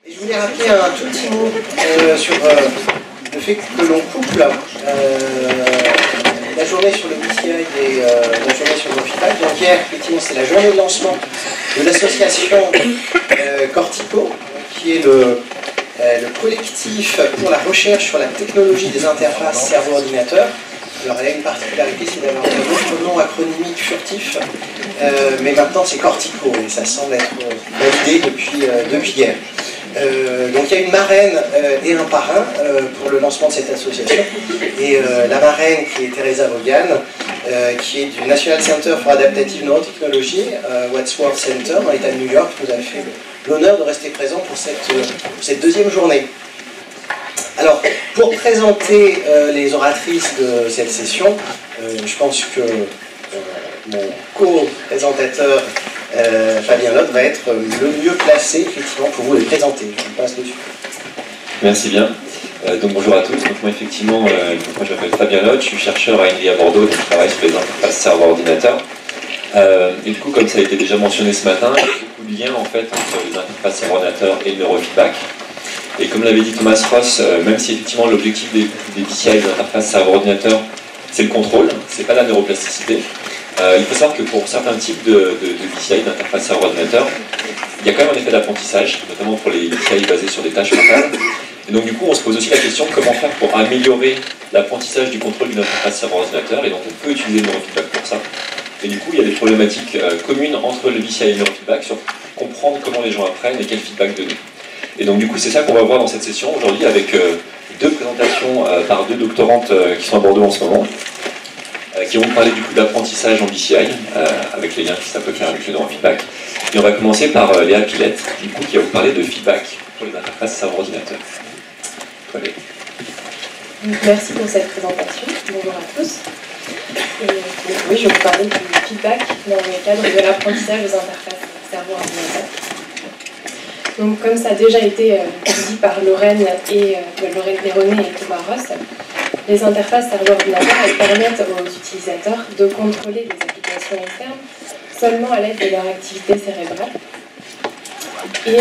Et je voulais rappeler un tout petit mot sur le fait que l'on couple la journée sur le BCI et la journée sur le feedback. Donc hier, effectivement, c'est la journée de lancement de l'association Cortico, qui est le collectif pour la recherche sur la technologie des interfaces cerveau-ordinateur. Alors elle a une particularité, c'est d'avoir un autre nom acronymique furtif, mais maintenant c'est Cortico et ça semble être validé depuis hier. Donc il y a une marraine et un parrain pour le lancement de cette association. Et la marraine qui est Teresa Vaughan, qui est du National Center for Adaptive Neurotechnology, Wadsworth Center dans l'État de New York, nous a fait l'honneur de rester présent pour cette deuxième journée. Alors, pour présenter les oratrices de cette session, je pense que mon co-présentateur Fabien Lotte va être le mieux placé effectivement pour vous les présenter. Je vous passe dessus. Merci bien. Donc bonjour à tous. Donc moi effectivement, moi je m'appelle Fabien Lotte, je suis chercheur à INRI à Bordeaux, donc je travaille sur les interfaces serveur-ordinateur. Et du coup, comme ça a été déjà mentionné ce matin, il y a beaucoup de liens en fait entre les interfaces serveur-ordinateur et le neurofeedback. Et comme l'avait dit Thomas Ross, même si effectivement l'objectif des BCI, des interfaces serveur-ordinateur, c'est le contrôle, c'est pas la neuroplasticité. Il faut savoir que pour certains types de BCI, d'interface serveur-ordinateur, il y a quand même un effet d'apprentissage, notamment pour les BCI basés sur des tâches mentales. Et donc du coup, on se pose aussi la question comment faire pour améliorer l'apprentissage du contrôle d'une interface serveur-ordinateur, et donc on peut utiliser le neurofeedback pour ça. Et du coup, il y a des problématiques communes entre le BCI et le neurofeedback sur comprendre comment les gens apprennent et quel feedback donner. Et donc du coup, c'est ça qu'on va voir dans cette session aujourd'hui avec deux présentations par deux doctorantes qui sont à Bordeaux en ce moment, qui vont parler du coup d'apprentissage en BCI, avec les liens que ça peut faire avec le neurofeedback. Et on va commencer par Léa Pilette, du coup, qui va vous parler de feedback pour les interfaces serveur-ordinateur. Merci pour cette présentation. Bonjour à tous. Oui, je vais vous parler du feedback dans le cadre de l'apprentissage des interfaces cerveau-ordinateur. Donc, comme ça a déjà été dit par Lorraine Néronnet et Thomas Ross, les interfaces serveur-ordinateur permettent aux utilisateurs de contrôler des applications externes seulement à l'aide de leur activité cérébrale. Et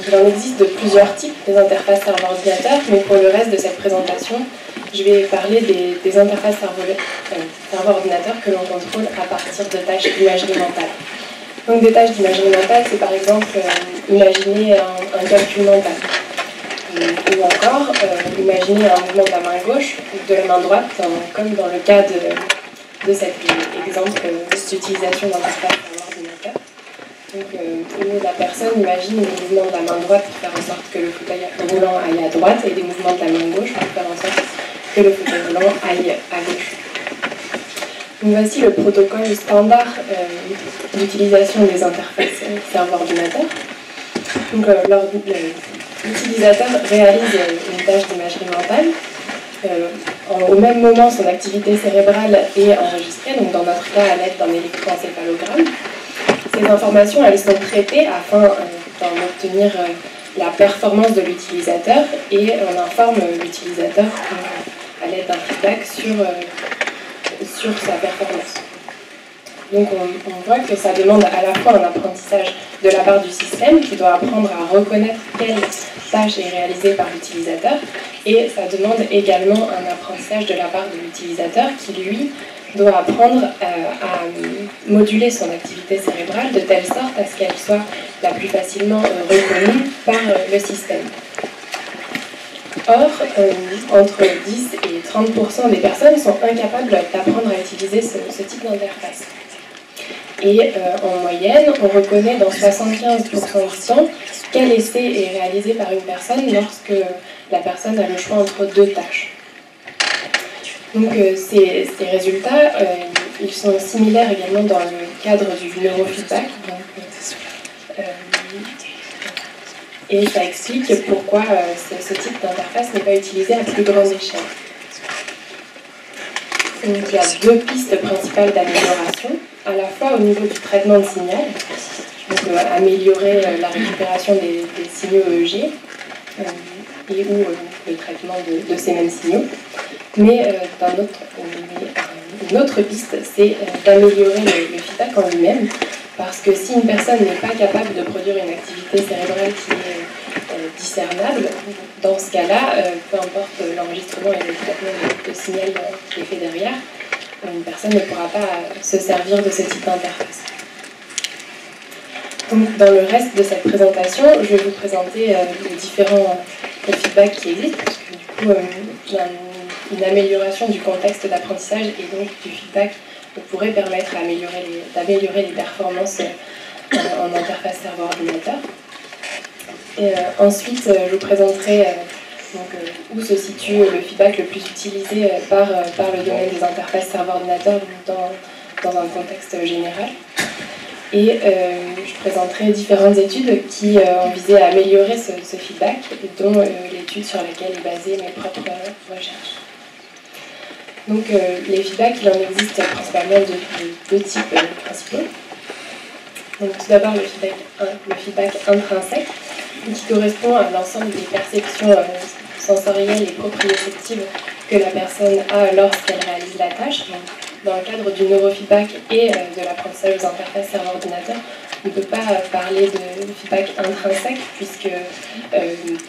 il en existe de plusieurs types des interfaces serveur-ordinateur, mais pour le reste de cette présentation, je vais parler des interfaces serveur-ordinateur que l'on contrôle à partir de tâches d'imagerie mentale. Donc des tâches d'imagerie mentale, c'est par exemple imaginer un calcul mental. Ou encore imaginer un mouvement de la main gauche ou de la main droite, comme dans le cas de cet exemple d'utilisation d'interface serveur-ordinateur. Donc, où la personne imagine le mouvement de la main droite pour faire en sorte que le fauteuil roulant aille à droite et des mouvements de la main gauche pour faire en sorte que le fauteuil roulant aille à gauche. Donc, voici le protocole standard d'utilisation des interfaces serveur-ordinateur. Donc, l'utilisateur réalise une tâche d'imagerie mentale. Au même moment, son activité cérébrale est enregistrée, donc dans notre cas à l'aide d'un électroencéphalogramme. Ces informations, elles sont traitées afin d'en obtenir la performance de l'utilisateur et on informe l'utilisateur à l'aide d'un feedback sur sa performance. Donc on voit que ça demande à la fois un apprentissage de la part du système qui doit apprendre à reconnaître quelle tâche est réalisée par l'utilisateur et ça demande également un apprentissage de la part de l'utilisateur qui, lui, doit apprendre à moduler son activité cérébrale de telle sorte à ce qu'elle soit la plus facilement reconnue par le système. Or, entre 10 et 30% des personnes sont incapables d'apprendre à utiliser ce type d'interface. Et en moyenne, on reconnaît dans 75% du temps quel essai est réalisé par une personne lorsque la personne a le choix entre deux tâches. Donc ces résultats, ils sont similaires également dans le cadre du neurofeedback. Et ça explique pourquoi ce type d'interface n'est pas utilisé à plus grande échelle. Donc il y a deux pistes principales d'amélioration, à la fois au niveau du traitement de signal, donc améliorer la récupération des signaux EEG, et ou le traitement de ces mêmes signaux. Mais une autre piste, c'est d'améliorer le feedback en lui-même, parce que si une personne n'est pas capable de produire une activité cérébrale qui est discernable. Dans ce cas-là, peu importe l'enregistrement et le traitement de signal qui est fait derrière, une personne ne pourra pas se servir de ce type d'interface. Donc, dans le reste de cette présentation, je vais vous présenter les différents feedbacks qui existent, parce que du coup, une amélioration du contexte d'apprentissage et donc du feedback pourrait permettre d'améliorer les performances en interface serveur-ordinateur. Et ensuite, je vous présenterai où se situe le feedback le plus utilisé par le domaine des interfaces serveur-ordinateur dans un contexte général. Et je présenterai différentes études qui ont visé à améliorer ce feedback, dont l'étude sur laquelle est basée mes propres recherches. Donc les feedbacks, il en existe principalement de deux types principaux. Donc tout d'abord le feedback intrinsèque, qui correspond à l'ensemble des perceptions sensorielles et proprioceptives que la personne a lorsqu'elle réalise la tâche. Donc, dans le cadre du neurofeedback et de l'apprentissage aux interfaces serveur-ordinateur, on ne peut pas parler de feedback intrinsèque, puisque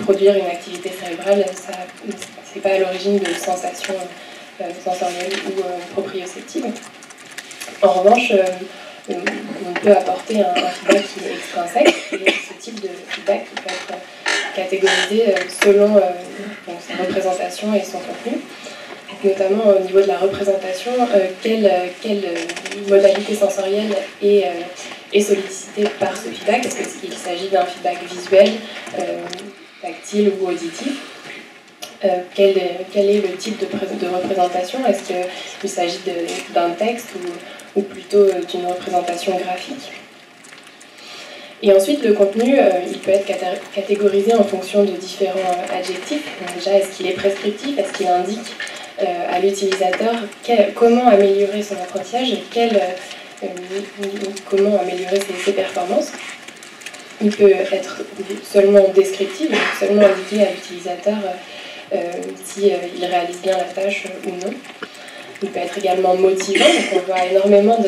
produire une activité cérébrale, ce n'est pas à l'origine de sensations sensorielles ou proprioceptives. En revanche, on peut apporter un feedback qui est extrinsèque, et ce type de feedback peut être catégorisé selon sa représentation et son contenu. Notamment au niveau de la représentation, quelle modalité sensorielle est sollicitée par ce feedback. Est-ce qu'il s'agit d'un feedback visuel, tactile ou auditif? Quel est le type de représentation? Est-ce qu'il s'agit d'un texte ou plutôt d'une représentation graphique? Et ensuite, le contenu, il peut être catégorisé en fonction de différents adjectifs. Donc déjà, est-ce qu'il est prescriptif? Est-ce qu'il indique à l'utilisateur comment améliorer son apprentissage et comment améliorer ses performances? Il peut être seulement descriptif, donc seulement indiquer à l'utilisateur s'il réalise bien la tâche ou non. Il peut être également motivant, donc on voit énormément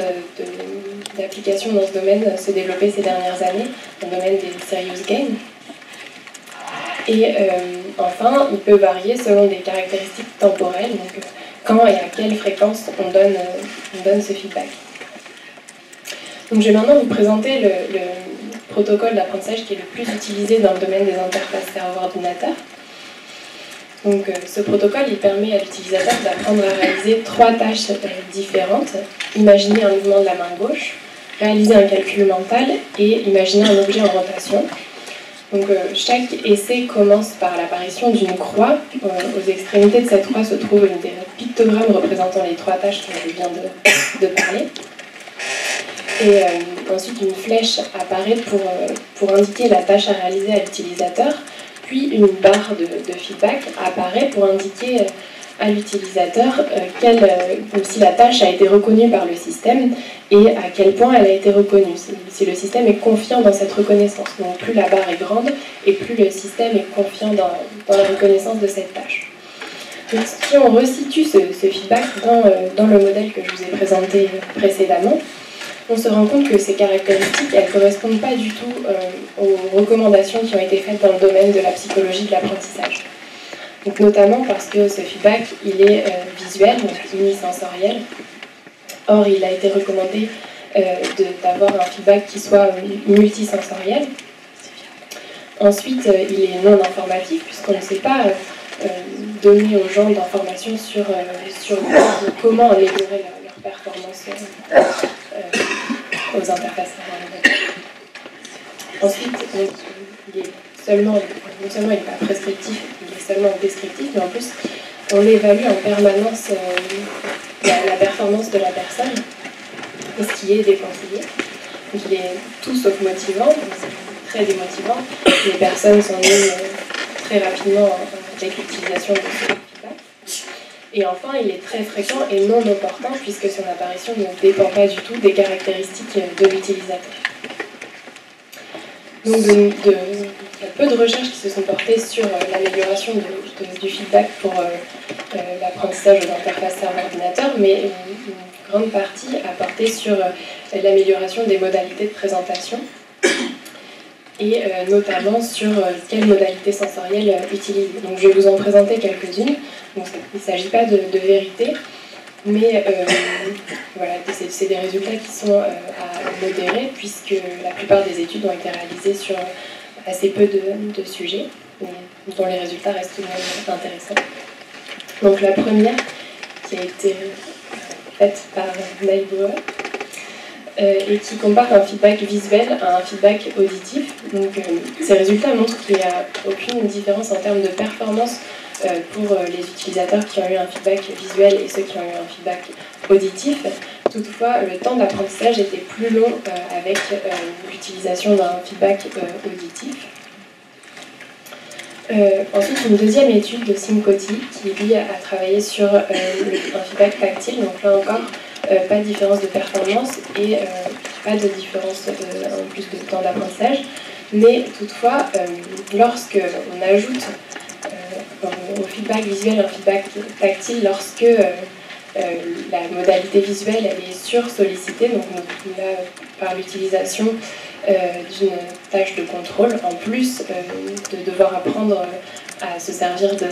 d'applications dans ce domaine se développer ces dernières années, dans le domaine des serious games. Et enfin, il peut varier selon des caractéristiques temporelles, donc quand et à quelle fréquence on donne ce feedback. Donc je vais maintenant vous présenter le protocole d'apprentissage qui est le plus utilisé dans le domaine des interfaces serveur-ordinateur. Donc ce protocole, il permet à l'utilisateur d'apprendre à réaliser 3 tâches différentes: imaginer un mouvement de la main gauche, réaliser un calcul mental et imaginer un objet en rotation. Donc chaque essai commence par l'apparition d'une croix. Aux extrémités de cette croix se trouve des pictogrammes représentant les 3 tâches dont je viens de parler. Et ensuite une flèche apparaît pour indiquer la tâche à réaliser à l'utilisateur, puis une barre de feedback apparaît pour indiquer à l'utilisateur si la tâche a été reconnue par le système et à quel point elle a été reconnue, si le système est confiant dans cette reconnaissance. Donc plus la barre est grande et plus le système est confiant dans la reconnaissance de cette tâche. Donc si on resitue ce feedback dans le modèle que je vous ai présenté précédemment, on se rend compte que ces caractéristiques, elles ne correspondent pas du tout aux recommandations qui ont été faites dans le domaine de la psychologie de l'apprentissage. Donc notamment parce que ce feedback, il est visuel, donc unisensoriel. Or, il a été recommandé d'avoir un feedback qui soit multisensoriel. Ensuite, il est non informatif, puisqu'on ne sait pas donner aux gens d'informations sur comment améliorer leur performance aux interfaces. Ensuite, il est non seulement il n'est pas prescriptif, il est seulement descriptif, mais en plus on évalue en permanence la performance de la personne, et ce qui est déconseillé. Donc il est tout sauf motivant, c'est très démotivant. Les personnes s'ennuient très rapidement avec l'utilisation de ce feedback. Et enfin, il est très fréquent et non opportun, puisque son apparition ne dépend pas du tout des caractéristiques de l'utilisateur. Donc il y a peu de recherches qui se sont portées sur l'amélioration du feedback pour l'apprentissage aux interfaces serveur-ordinateur, mais une grande partie a porté sur l'amélioration des modalités de présentation. et notamment sur quelles modalités sensorielles utiliser. Donc je vais vous en présenter quelques-unes. Il ne s'agit pas de vérité, mais voilà, c'est des résultats qui sont à modérer, puisque la plupart des études ont été réalisées sur assez peu de sujets, mais dont les résultats restent tout de même intéressants. Donc la première, qui a été faite par Neibauer, et qui compare un feedback visuel à un feedback auditif. Donc, ces résultats montrent qu'il n'y a aucune différence en termes de performance pour les utilisateurs qui ont eu un feedback visuel et ceux qui ont eu un feedback auditif. Toutefois, le temps d'apprentissage était plus long avec l'utilisation d'un feedback auditif. Ensuite, une deuxième étude de Simcotti qui, lui, a travaillé sur un feedback tactile. Donc là encore, pas de différence de performance et pas de différence en plus de temps d'apprentissage. Mais toutefois, lorsque on ajoute au feedback visuel un feedback tactile, lorsque la modalité visuelle elle est sur-sollicitée, donc là, par l'utilisation d'une tâche de contrôle, en plus de devoir apprendre à se servir de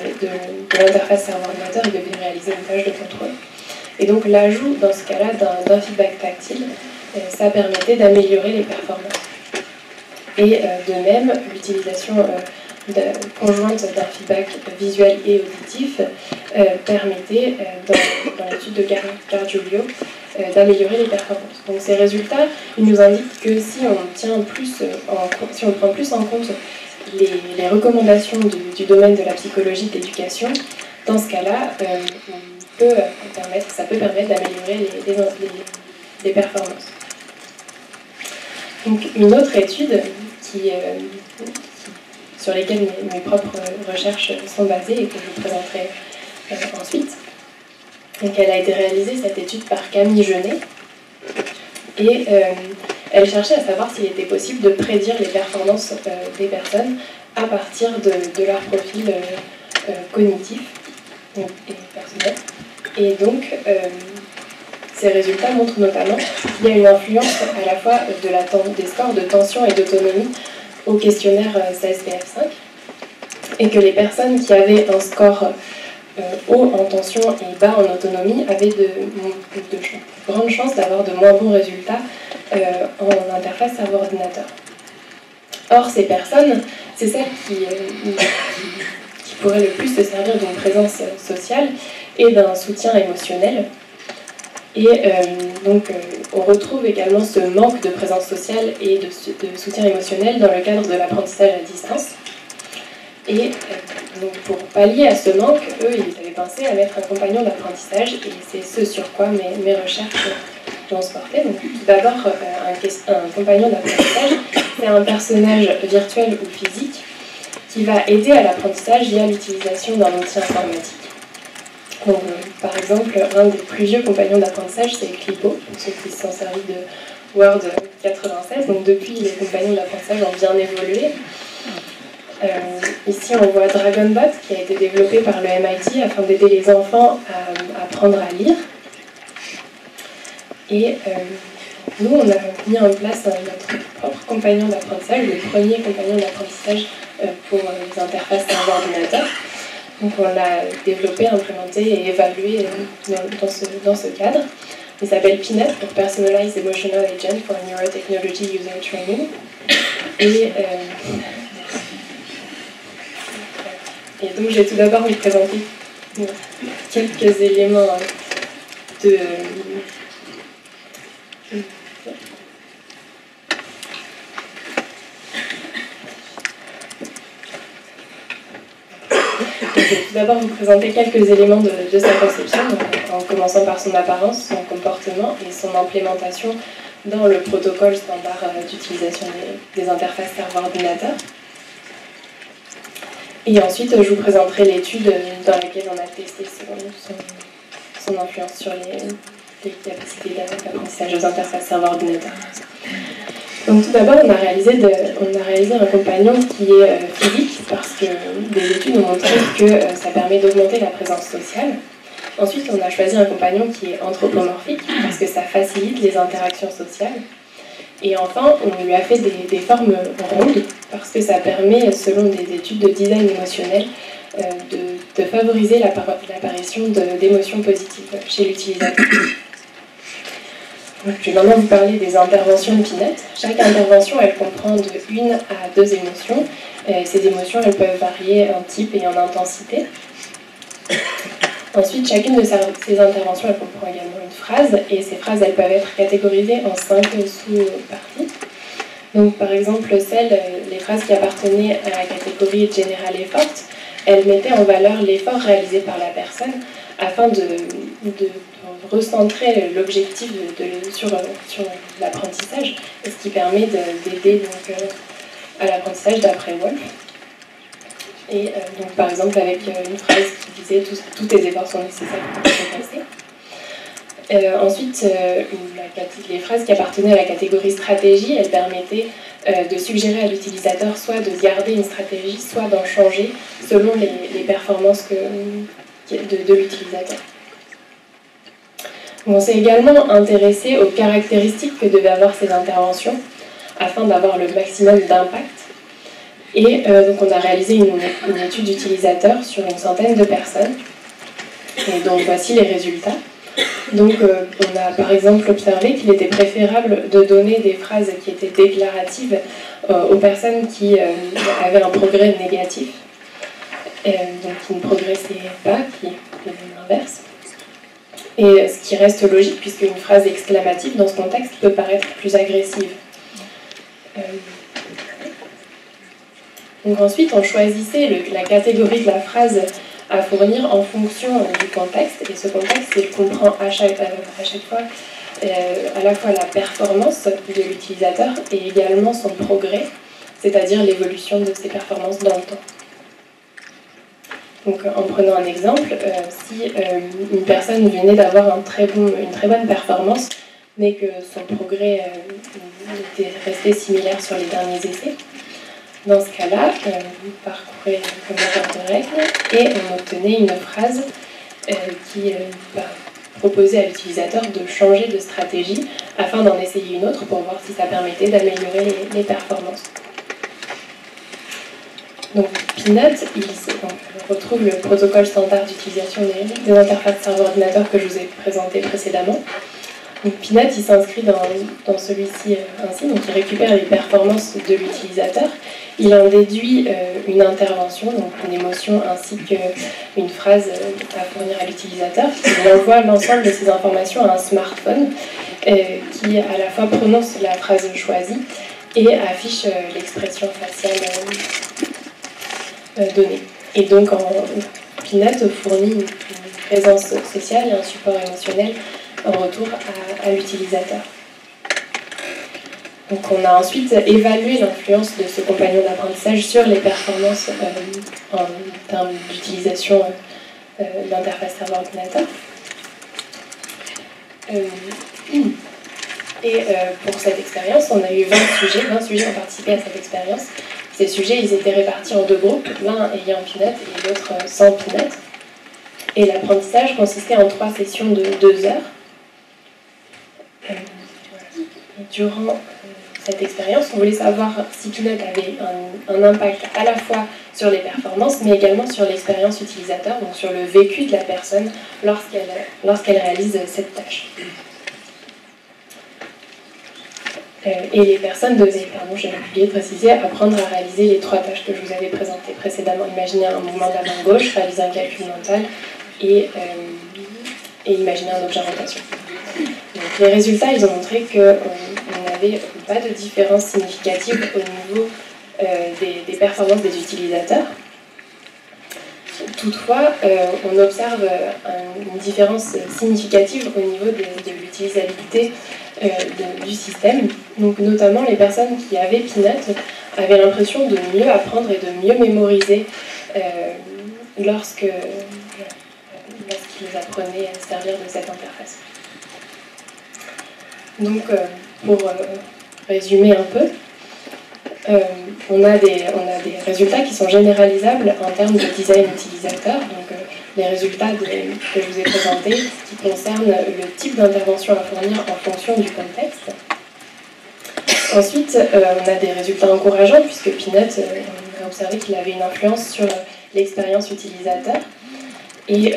l'interface serveur-ordinateur et de réaliser une tâche de contrôle. Et donc l'ajout dans ce cas-là d'un feedback tactile, ça permettait d'améliorer les performances. Et de même, l'utilisation conjointe d'un feedback visuel et auditif permettait, dans l'étude de Gargiulio, d'améliorer les performances. Donc ces résultats, ils nous indiquent que si on prend plus en compte les recommandations du domaine de la psychologie de l'éducation, dans ce cas-là, ça peut permettre d'améliorer les performances. Donc, une autre étude sur lesquelles mes propres recherches sont basées et que je vous présenterai ensuite. Donc, elle a été réalisée, cette étude, par Camille Genet, et elle cherchait à savoir s'il était possible de prédire les performances des personnes à partir de leur profil cognitif et personnel. Et donc, ces résultats montrent notamment qu'il y a une influence à la fois des scores de tension et d'autonomie au questionnaire CSPF5, et que les personnes qui avaient un score haut en tension et bas en autonomie avaient de grandes chances d'avoir de moins bons résultats en interface serveur-ordinateur. Or, ces personnes, c'est celles qui pourraient le plus se servir d'une présence sociale et d'un soutien émotionnel. Et donc, on retrouve également ce manque de présence sociale et de soutien émotionnel dans le cadre de l'apprentissage à distance. Et donc, pour pallier à ce manque, eux, ils avaient pensé à mettre un compagnon d'apprentissage, et c'est ce sur quoi mes recherches vont se porter. Donc, tout d'abord, un compagnon d'apprentissage, c'est un personnage virtuel ou physique qui va aider à l'apprentissage via l'utilisation d'un outil informatique. Donc, par exemple, un des plus vieux compagnons d'apprentissage, c'est Clipo, pour ceux qui se sont servis de Word 96. Donc, depuis, les compagnons d'apprentissage ont bien évolué. Ici, on voit DragonBot, qui a été développé par le MIT afin d'aider les enfants à apprendre à lire. Et nous, on a mis en place notre propre compagnon d'apprentissage, le premier compagnon d'apprentissage pour les interfaces serveur-ordinateur. Donc on l'a développé, implémenté et évalué dans ce cadre. Il s'appelle Peanut pour Personalized Emotional Agent for Neurotechnology User Training. Et donc je vais tout d'abord vous présenter quelques éléments de... Je vais tout d'abord vous présenter quelques éléments de sa conception, en commençant par son apparence, son comportement et son implémentation dans le protocole standard d'utilisation des interfaces serveur-ordinateur. Et ensuite, je vous présenterai l'étude dans laquelle on a testé son influence sur les capacités d'apprentissage des interfaces serveur-ordinateur. Donc tout d'abord, on a réalisé un compagnon qui est physique, parce que des études ont montré que ça permet d'augmenter la présence sociale. Ensuite, on a choisi un compagnon qui est anthropomorphique, parce que ça facilite les interactions sociales. Et enfin, on lui a fait des formes rondes, parce que ça permet, selon des études de design émotionnel, de favoriser l'apparition d'émotions positives chez l'utilisateur. Je vais maintenant vous parler des interventions de Pinot. Chaque intervention, elle comprend de 1 à 2 émotions. Ces émotions, elles peuvent varier en type et en intensité. Ensuite, chacune de ces interventions, elle comprend également une phrase, et ces phrases, elles peuvent être catégorisées en 5 sous-parties. Donc, par exemple, les phrases qui appartenaient à la catégorie générale et forte, elles mettaient en valeur l'effort réalisé par la personne afin de recentrer l'objectif sur l'apprentissage, ce qui permet d'aider à l'apprentissage d'après Wolff. Et donc, par exemple, avec une phrase qui disait « Tous tes efforts sont nécessaires pour progresser ». Ensuite, les phrases qui appartenaient à la catégorie stratégie, elles permettaient de suggérer à l'utilisateur soit de garder une stratégie, soit d'en changer selon les performances de l'utilisateur. On s'est également intéressé aux caractéristiques que devaient avoir ces interventions afin d'avoir le maximum d'impact. Et donc on a réalisé une étude d'utilisateurs sur une centaine de personnes. Et donc voici les résultats. Donc on a par exemple observé qu'il était préférable de donner des phrases qui étaient déclaratives aux personnes qui avaient un progrès négatif, donc qui ne progressaient pas, qui faisaient l'inverse. Et ce qui reste logique, puisqu'une phrase exclamative dans ce contexte peut paraître plus agressive. Donc ensuite, on choisissait la catégorie de la phrase à fournir en fonction du contexte, et ce contexte, il comprend à chaque fois à la fois la performance de l'utilisateur et également son progrès, c'est-à-dire l'évolution de ses performances dans le temps. Donc, en prenant un exemple, si une personne venait d'avoir une très bonne performance, mais que son progrès était resté similaire sur les derniers essais, dans ce cas-là, vous parcourez le genre de règles et on obtenait une phrase qui proposait à l'utilisateur de changer de stratégie afin d'en essayer une autre pour voir si ça permettait d'améliorer les performances. Donc, Pinot, on retrouve le protocole standard d'utilisation des interfaces serveur-ordinateur que je vous ai présenté précédemment. Donc, Pinot, il s'inscrit dans celui-ci ainsi, donc il récupère les performances de l'utilisateur, il en déduit une intervention, donc une émotion ainsi qu'une phrase à fournir à l'utilisateur. Il envoie l'ensemble de ces informations à un smartphone qui à la fois prononce la phrase choisie et affiche l'expression faciale donnée. Et donc, Pinot fournit une présence sociale et un support émotionnel en retour à l'utilisateur. Donc on a ensuite évalué l'influence de ce compagnon d'apprentissage sur les performances en termes d'utilisation de l'interface serveur-ordinateur. Pour cette expérience, on a eu 20 sujets ont participé à cette expérience. Ces sujets, ils étaient répartis en 2 groupes, l'un ayant Pinot et l'autre sans Pinot. Et l'apprentissage consistait en 3 sessions de 2 heures. Durant cette expérience, on voulait savoir si Pinot avait un impact à la fois sur les performances, mais également sur l'expérience utilisateur, donc sur le vécu de la personne lorsqu'elle réalise cette tâche. Et les personnes devaient, j'ai oublié de préciser, apprendre à réaliser les 3 tâches que je vous avais présentées précédemment. Imaginer un mouvement de la main gauche, réaliser un calcul mental et imaginer un objet en rotation. Donc, les résultats, ils ont montré qu'on n'avait pas de différence significative au niveau des performances des utilisateurs. Toutefois, on observe une différence significative au niveau de l'utilisabilité du système. Donc, notamment, les personnes qui avaient Pinot avaient l'impression de mieux apprendre et de mieux mémoriser lorsqu'ils apprenaient à se servir de cette interface. Donc, pour résumer un peu, on a des résultats qui sont généralisables en termes de design utilisateur. Donc, les résultats que je vous ai présentés qui concernent le type d'intervention à fournir en fonction du contexte. Ensuite, on a des résultats encourageants puisque Peanut, on a observé qu'il avait une influence sur l'expérience utilisateur. Et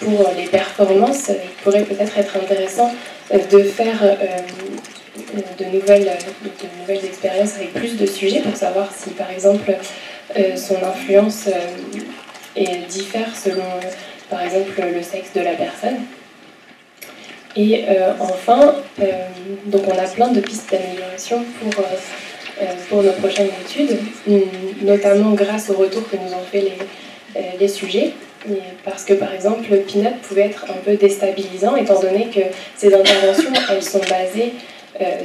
pour les performances, il pourrait peut-être être intéressant de faire de nouvelles expériences avec plus de sujets pour savoir si, par exemple, son influence diffère selon, par exemple, le sexe de la personne. Et enfin, donc on a plein de pistes d'amélioration pour nos prochaines études, notamment grâce au retour que nous ont fait les sujets. Parce que, par exemple, Peanut pouvait être un peu déstabilisant, étant donné que ces interventions, elles sont basées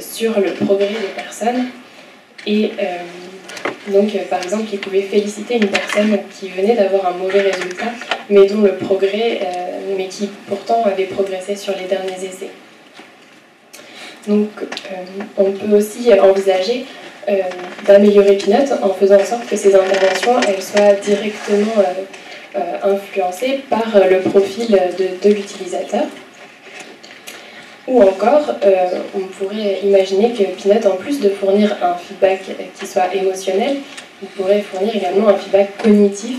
sur le progrès des personnes. Et donc, par exemple, il pouvait féliciter une personne qui venait d'avoir un mauvais résultat, mais dont le progrès, mais qui pourtant avait progressé sur les derniers essais. Donc, on peut aussi envisager d'améliorer Peanut en faisant en sorte que ces interventions, elles soient directement influencé par le profil de l'utilisateur. Ou encore, on pourrait imaginer que Peanut, en plus de fournir un feedback qui soit émotionnel, il pourrait fournir également un feedback cognitif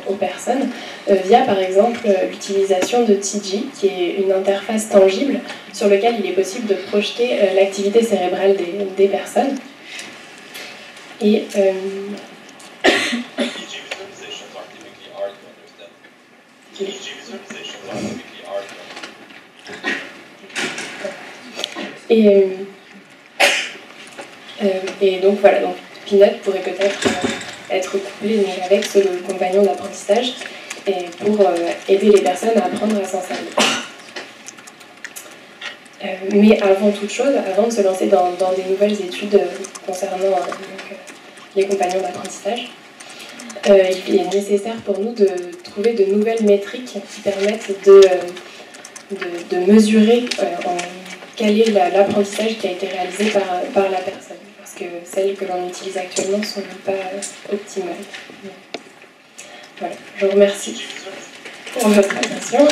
aux personnes via, par exemple, l'utilisation de TG, qui est une interface tangible sur laquelle il est possible de projeter l'activité cérébrale des personnes. Et Et donc voilà, donc Peanut pourrait peut-être être couplé avec ce compagnon d'apprentissage et pour aider les personnes à apprendre à s'en servir. Mais avant toute chose, avant de se lancer dans des nouvelles études concernant les compagnons d'apprentissage, il est nécessaire pour nous de trouver de nouvelles métriques qui permettent de mesurer quel est l'apprentissage qui a été réalisé par la personne. Parce que celles que l'on utilise actuellement ne sont pas optimales. Voilà, je vous remercie pour votre attention.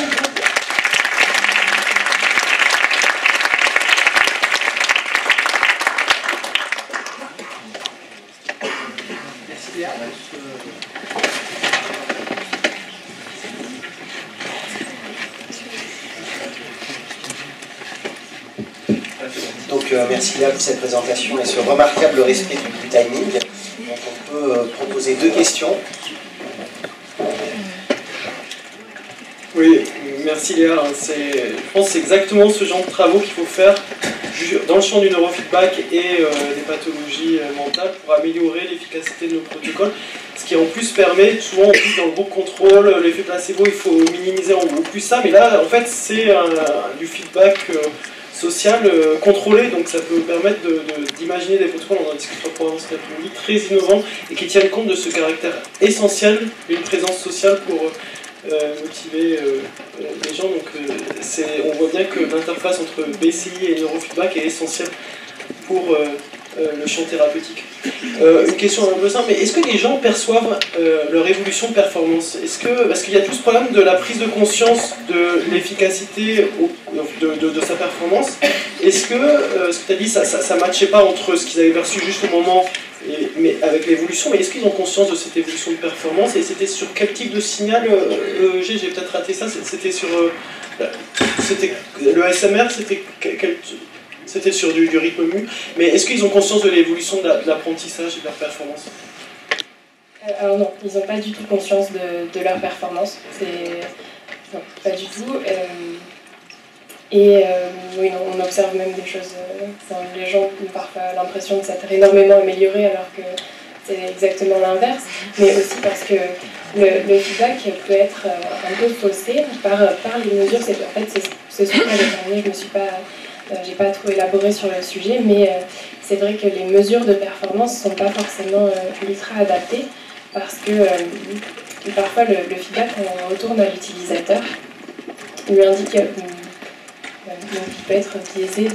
Donc merci Léa pour cette présentation et ce remarquable respect du timing. Donc on peut proposer 2 questions. Oui, merci Léa. Je pense que c'est exactement ce genre de travaux qu'il faut faire dans le champ du neurofeedback et des pathologies mentales pour améliorer l'efficacité de nos protocoles. Ce qui en plus permet, souvent on dit dans le groupe contrôle, l'effet placebo, il faut minimiser en plus ça, mais là en fait c'est du feedback social contrôlé, donc ça peut permettre d'imaginer des protocoles, on en discutera probablement cet après-midi, très innovants et qui tiennent compte de ce caractère essentiel d'une présence sociale pour motiver les gens. Donc on voit bien que l'interface entre BCI et neurofeedback est essentielle pour le champ thérapeutique. Une question un peu simple, mais est-ce que les gens perçoivent leur évolution de performance? Parce qu'il y a tout ce problème de la prise de conscience de l'efficacité de sa performance. Est-ce que ce que tu as dit, ça ne matchait pas entre ce qu'ils avaient perçu juste au moment, mais avec l'évolution, mais est-ce qu'ils ont conscience de cette évolution de performance? Et c'était sur quel type de signal EEG? J'ai peut-être raté ça, c'était sur... c'était le ASMR, c'était sur du rythme mu, mais est-ce qu'ils ont conscience de l'évolution de l'apprentissage et de leur performance? Alors non, ils n'ont pas du tout conscience de leur performance. Non, pas du tout. Oui, non, on observe même des choses. Les gens ont parfois l'impression de s'être énormément améliorés alors que c'est exactement l'inverse. Mais aussi parce que le feedback peut être un peu faussé par les mesures. En fait, c'est ce que j'avais terminé, je me suis pas... j'ai pas trop élaboré sur le sujet, mais c'est vrai que les mesures de performance ne sont pas forcément ultra adaptées parce que parfois le feedback on retourne à l'utilisateur, lui indique qu'il peut être biaisé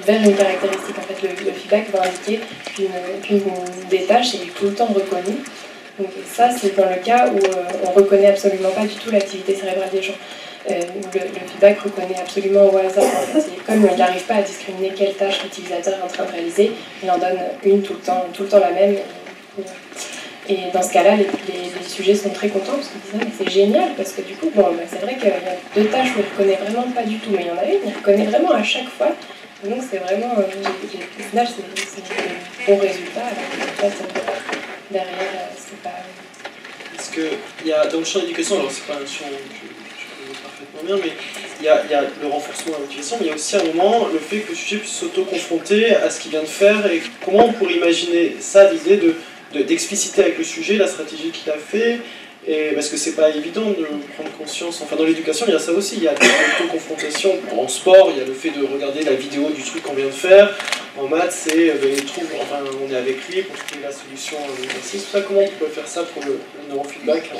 vers une caractéristique. En fait, le feedback va indiquer qu'une des tâches est tout le temps reconnue. Donc ça, c'est dans le cas où on ne reconnaît absolument pas du tout l'activité cérébrale des gens. le feedback reconnaît absolument au hasard. En fait. Comme il n'arrive pas à discriminer quelle tâche l'utilisateur est en train de réaliser, il en donne une tout le temps la même. Et dans ce cas-là, les sujets sont très contents parce qu'ils disent c'est génial parce que du coup, c'est vrai qu'il y a 2 tâches où il ne reconnaît vraiment pas du tout, mais il y en a une, il reconnaît vraiment à chaque fois. Et donc c'est vraiment, au final, c'est un bon résultat. Alors, en fait, derrière, c'est pas... Parce qu'il y a dans le champ d'éducation, alors c'est pas un champ que je connais parfaitement bien, mais il y a le renforcement de la motivation, mais il y a aussi à un moment le fait que le sujet puisse s'auto-confronter à ce qu'il vient de faire et comment on pourrait imaginer ça, l'idée d'expliciter avec le sujet la stratégie qu'il a fait, et parce que c'est pas évident de prendre conscience, enfin dans l'éducation il y a ça aussi, il y a l'auto-confrontation, en sport il y a le fait de regarder la vidéo du truc qu'on vient de faire, en maths c'est on est avec lui pour trouver la solution à l'exercice, tout ça. Comment on peut faire ça pour le neurofeedback,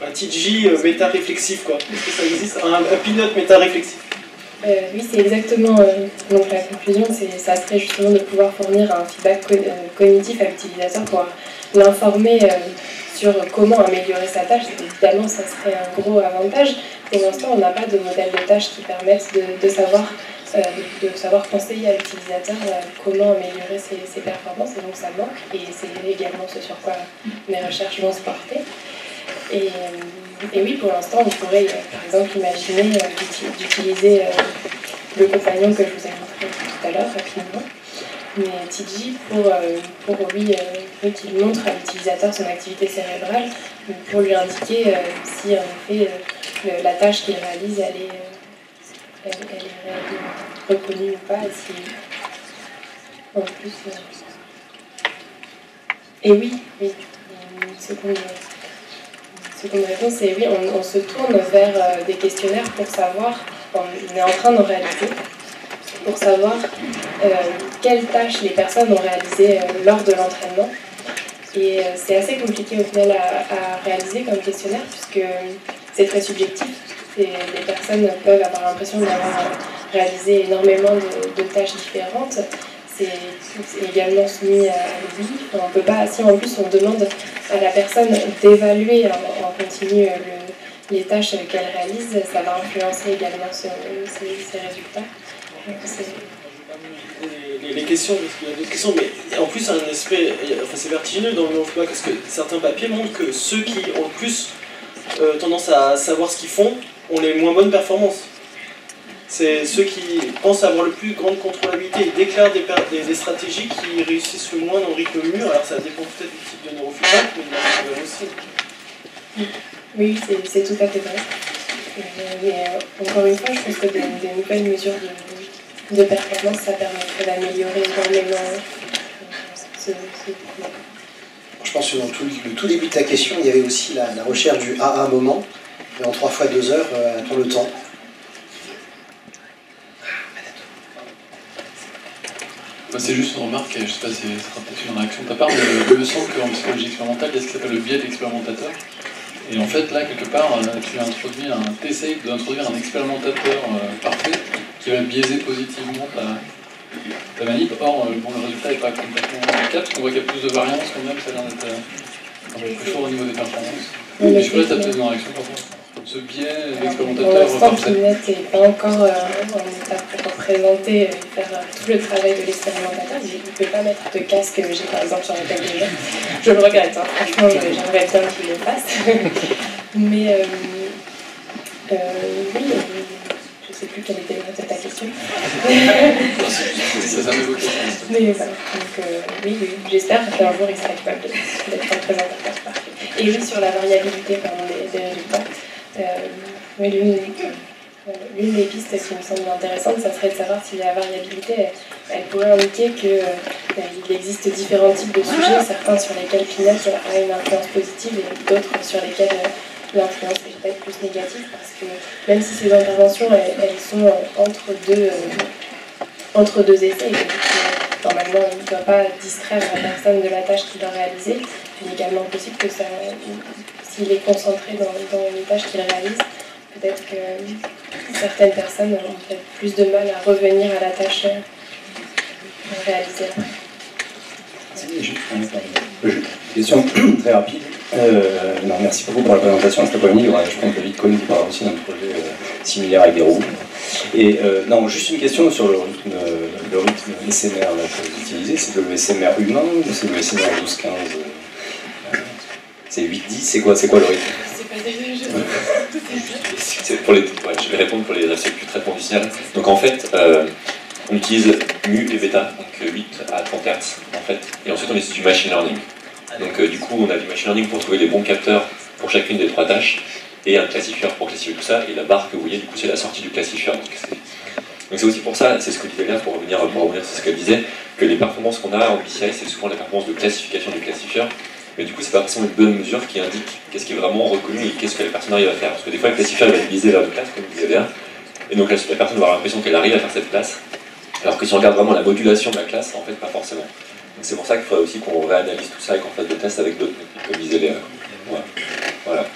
un TG méta-réflexif quoi, est-ce que ça existe, un pilote méta-réflexif? Oui, c'est exactement. Donc la conclusion, ça serait justement de pouvoir fournir un feedback cognitif à l'utilisateur pour l'informer sur comment améliorer sa tâche. Évidemment, ça serait un gros avantage. Pour l'instant, on n'a pas de modèle de tâche qui permette de savoir conseiller à l'utilisateur comment améliorer ses performances, et donc ça manque. Et c'est également ce sur quoi mes recherches vont se porter. Et oui, pour l'instant, on pourrait, par exemple, imaginer d'utiliser le compagnon que je vous ai montré tout à l'heure, rapidement, mais TG, pour lui, qu'il montre à l'utilisateur son activité cérébrale, pour lui indiquer si, en effet, la tâche qu'il réalise, elle est reconnue ou pas, et si, en plus... Et oui, une seconde réponse, c'est oui, on se tourne vers des questionnaires pour savoir, on est en train de réaliser, pour savoir quelles tâches les personnes ont réalisées lors de l'entraînement. Et c'est assez compliqué au final à réaliser comme questionnaire, puisque c'est très subjectif. Les personnes peuvent avoir l'impression d'avoir réalisé énormément de tâches différentes. C'est également soumis à lui. On peut pas, si en plus on demande à la personne d'évaluer en continu les tâches qu'elle réalise, ça va influencer également ses résultats. Donc, les questions, parce qu'il y a d'autres questions, mais en plus un aspect, c'est vertigineux dans le neurofeedback parce que certains papiers montrent que ceux qui ont le plus tendance à savoir ce qu'ils font ont les moins bonnes performances. C'est ceux qui pensent avoir le plus grande contrôlabilité et déclarent des stratégies qui réussissent le moins dans le rythme mûr. Alors ça dépend peut-être du type de neurofeedback, mais il y a aussi. Oui, c'est tout à fait vrai. Mais encore une fois, je pense que des nouvelles mesures de performance, ça permettrait d'améliorer énormément ce Je pense que dans le tout début de ta question, il y avait aussi la recherche du AA moment, et en 3 fois 2 heures, pour le temps. C'est juste une remarque, je ne sais pas si ce sera peut-être une réaction de ta part, mais il me semble qu'en psychologie expérimentale, il y a ce qui s'appelle le biais d'expérimentateur. Et en fait, là, quelque part, tu essayes d'introduire un expérimentateur parfait qui va biaiser positivement ta manip. Or, le résultat n'est pas complètement cap, parce qu'on voit qu'il y a plus de variance quand même, ça a l'air d'être un peu plus fort au niveau des performances. Et je pourrais peut-être une réaction par rapport à ce biais d'expérimentateur parfait. Pinot n'est pas encore en état pour représenter et faire tout le travail de l'expérimentateur. Il ne peut pas mettre de casque que j'ai par exemple sur la tête des gens. Je le regrette, hein. Franchement, j'aimerais bien qu'il le fasse. Mais oui, je ne sais plus quelle était ta question. Ça m'évoquait. Mais voilà, donc oui, j'espère qu'un jour il sera capable d'être un représentateur parfait. Et oui, sur la variabilité des résultats. Mais l'une des pistes qui me semble intéressante, ça serait de savoir si la variabilité, elle pourrait indiquer qu'il existe différents types de sujets, certains sur lesquels Pinot a une influence positive et d'autres sur lesquels l'influence est peut-être plus négative, parce que même si ces interventions, elles sont entre deux essais, donc normalement on ne doit pas distraire la personne de la tâche qu'il doit réaliser, il est également possible que s'il est concentré dans une tâche qu'il réalise, peut-être que certaines personnes ont peut-être plus de mal à revenir à la tâche réalisée. Question très rapide. Merci beaucoup pour la présentation. Cet après-midi, je pense que David Cohn qui parle aussi d'un projet similaires avec des roues. Et non, juste une question sur le rythme SMR là, que vous utilisez. C'est le SMR humain ou c'est le SMR 12-15 c'est 8-10, c'est quoi le rythme? C'est pas des Je vais répondre pour les circuits de traitement du signal. Donc en fait, on utilise mu et bêta, donc 8 à 30 Hz en fait, et ensuite on utilise du machine learning. Donc du coup on a du machine learning pour trouver les bons capteurs pour chacune des 3 tâches, et un classifieur pour classifier tout ça, et la barre que vous voyez du coup c'est la sortie du classifieur. Donc c'est aussi pour ça, c'est ce que disait Léa, pour revenir sur ce qu'elle disait, que les performances qu'on a en BCI c'est souvent les performances de classification du classifieur, mais du coup c'est pas forcément une bonne mesure qui indique qu'est-ce qui est vraiment reconnu et qu'est-ce que la personne arrive à faire. Parce que des fois le classifieur va viser vers une classe, comme disait Léa, et donc la personne va avoir l'impression qu'elle arrive à faire cette classe, alors que si on regarde vraiment la modulation de la classe, en fait pas forcément. Donc c'est pour ça qu'il faudrait aussi qu'on réanalyse tout ça et qu'on fasse des tests avec d'autres méthodes, comme disait Léa. Voilà.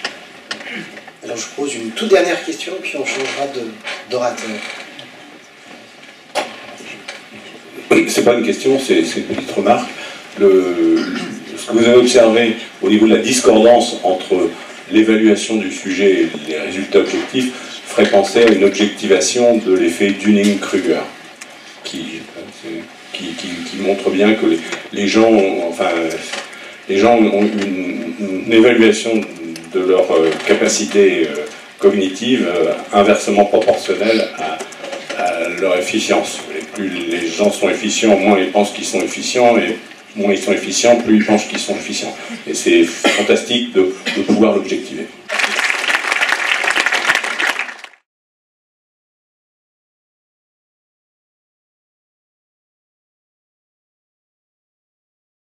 Alors je pose une toute dernière question, puis on changera d'orateur. C'est pas une question, c'est une petite remarque. Ce que vous avez observé au niveau de la discordance entre l'évaluation du sujet et les résultats objectifs ferait penser à une objectivation de l'effet Dunning-Kruger, qui montre bien que les gens ont une évaluation de leur capacité cognitive inversement proportionnelle à leur efficience. Et plus les gens sont efficients, moins ils pensent qu'ils sont efficients, et moins ils sont efficients, plus ils pensent qu'ils sont efficients. Et c'est fantastique de pouvoir l'objectiver.